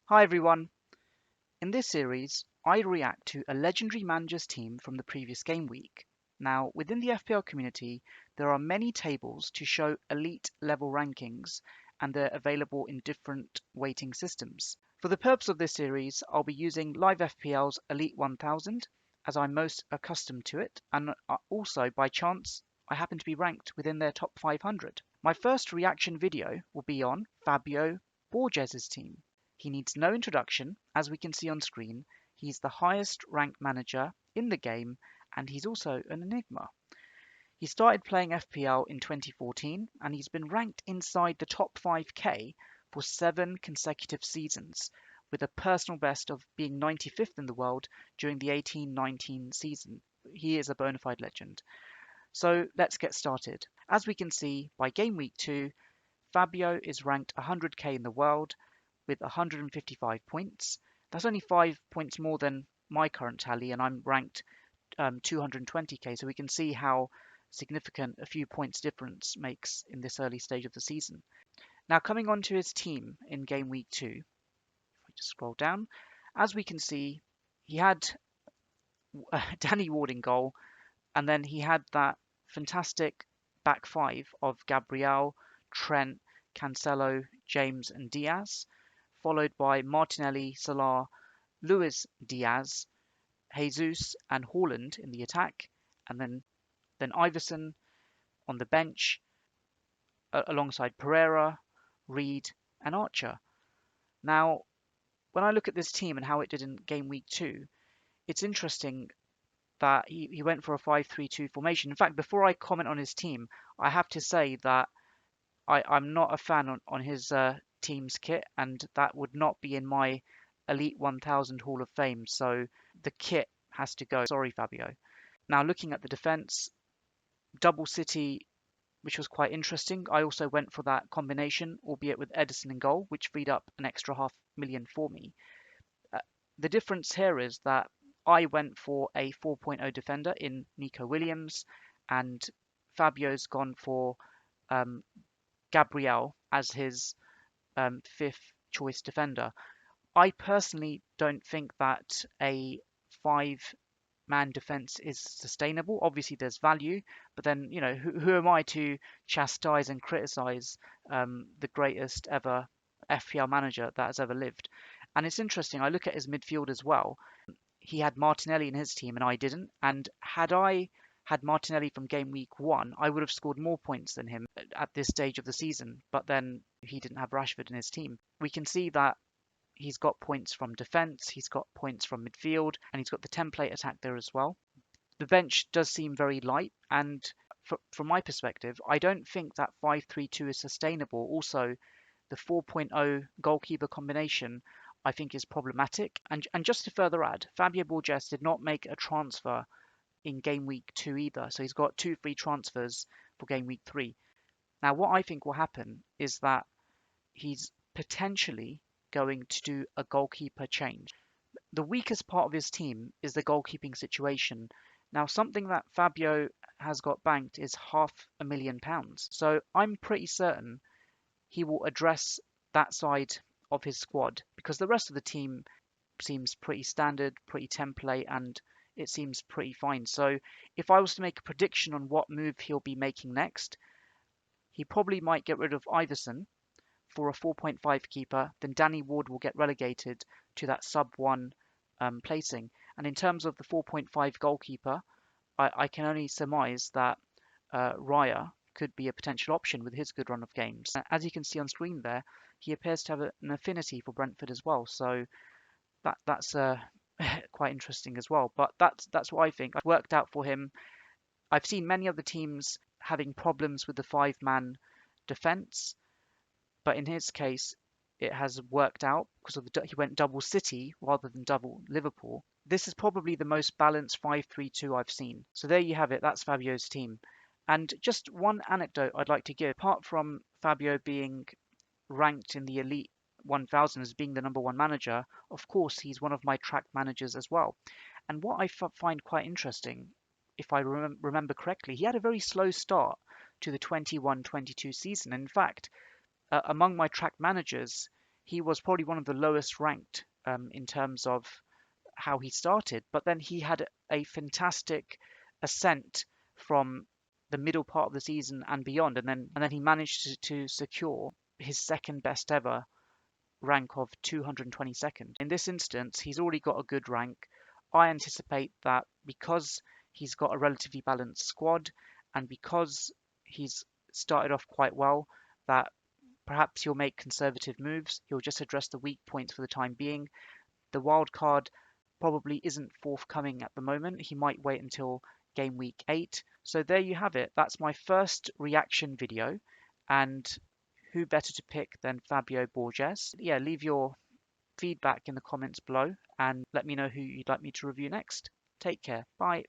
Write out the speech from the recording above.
Hi everyone! In this series, I react to a legendary managers team from the previous game week. Now, within the FPL community, there are many tables to show elite level rankings, and they're available in different weighting systems. For the purpose of this series, I'll be using LiveFPL's Elite 1000, as I'm most accustomed to it, and also, by chance, I happen to be ranked within their top 500. My first reaction video will be on Fabio Borges' team. He needs no introduction. As we can see on screen, he's the highest ranked manager in the game, and he's also an enigma. He started playing FPL in 2014, and he's been ranked inside the top 5k for 7 consecutive seasons, with a personal best of being 95th in the world during the 18-19 season. He is a bona fide legend. So let's get started. As we can see, by game week 2, Fabio is ranked 100k in the world, with 155 points. That's only 5 points more than my current tally, and I'm ranked 220k. So we can see how significant a few points difference makes in this early stage of the season. Now, coming on to his team in game week 2, if I just scroll down, as we can see, he had Danny Ward in goal, and then he had that fantastic back five of Gabriel, Trent, Cancelo, James, and Diaz, followed by Martinelli, Salah, Luis Diaz, Jesus, and Haaland in the attack, and then Iverson on the bench alongside Pereira, Reed, and Archer. Now, when I look at this team and how it did in game week 2, it's interesting that he went for a 5-3-2 formation. In fact, before I comment on his team, I have to say that I'm not a fan on his team's kit, and that would not be in my Elite 1000 Hall of Fame. So the kit has to go. Sorry, Fabio. Now, looking at the defense, double City, which was quite interesting. I also went for that combination, albeit with Edison in goal, which freed up an extra $500,000 for me. The difference here is that I went for a 4.0 defender in Nico Williams, and Fabio's gone for Gabriel as his fifth choice defender. I personally don't think that a 5-man defense is sustainable. Obviously, there's value, but then, who am I to chastise and criticize the greatest ever FPL manager that has ever lived? And it's interesting, I look at his midfield as well. He had Martinelli in his team and I didn't. And had I had Martinelli from game week 1, I would have scored more points than him at this stage of the season. But then he didn't have Rashford in his team. We can see that he's got points from defence, he's got points from midfield, and he's got the template attack there as well. The bench does seem very light, and from my perspective, I don't think that 5-3-2 is sustainable. Also, the 4.0 goalkeeper combination I think is problematic. And just to further add, Fabio Borges did not make a transfer in game week 2 either. So he's got 2 free transfers for game week 3. Now, what I think will happen is that he's potentially going to do a goalkeeper change. The weakest part of his team is the goalkeeping situation. Now, something that Fabio has got banked is £500,000. So I'm pretty certain he will address that side of his squad, because the rest of the team seems pretty standard, pretty template, and it seems pretty fine. So if I was to make a prediction on what move he'll be making next, he probably might get rid of Iverson for a 4.5 keeper. Then Danny Ward will get relegated to that sub-1 placing. And in terms of the 4.5 goalkeeper, I can only surmise that Raya could be a potential option with his good run of games. As you can see on screen there, he appears to have an affinity for Brentford as well. So that's quite interesting as well. But that's what I think. It worked out for him. I've seen many other teams having problems with the 5-man defence, but in his case, it has worked out because he went double City rather than double Liverpool. This is probably the most balanced 5-3-2 I've seen. So there you have it. That's Fabio's team. And just one anecdote I'd like to give. Apart from Fabio being ranked in the Elite 1000 as being the #1 manager, of course, he's one of my track managers as well. And what I find quite interesting, if I remember correctly, he had a very slow start to the 21-22 season. In fact, among my track managers, he was probably one of the lowest ranked in terms of how he started, but then he had a fantastic ascent from the middle part of the season and beyond, and then he managed to secure his second best ever rank of 222nd. In this instance, he's already got a good rank. I anticipate that because he's got a relatively balanced squad and because he's started off quite well, that perhaps he'll make conservative moves. He'll just address the weak points for the time being. The wild card probably isn't forthcoming at the moment. He might wait until game week 8. So there you have it. That's my first reaction video. And who better to pick than Fabio Borges? Yeah, leave your feedback in the comments below and let me know who you'd like me to review next. Take care. Bye.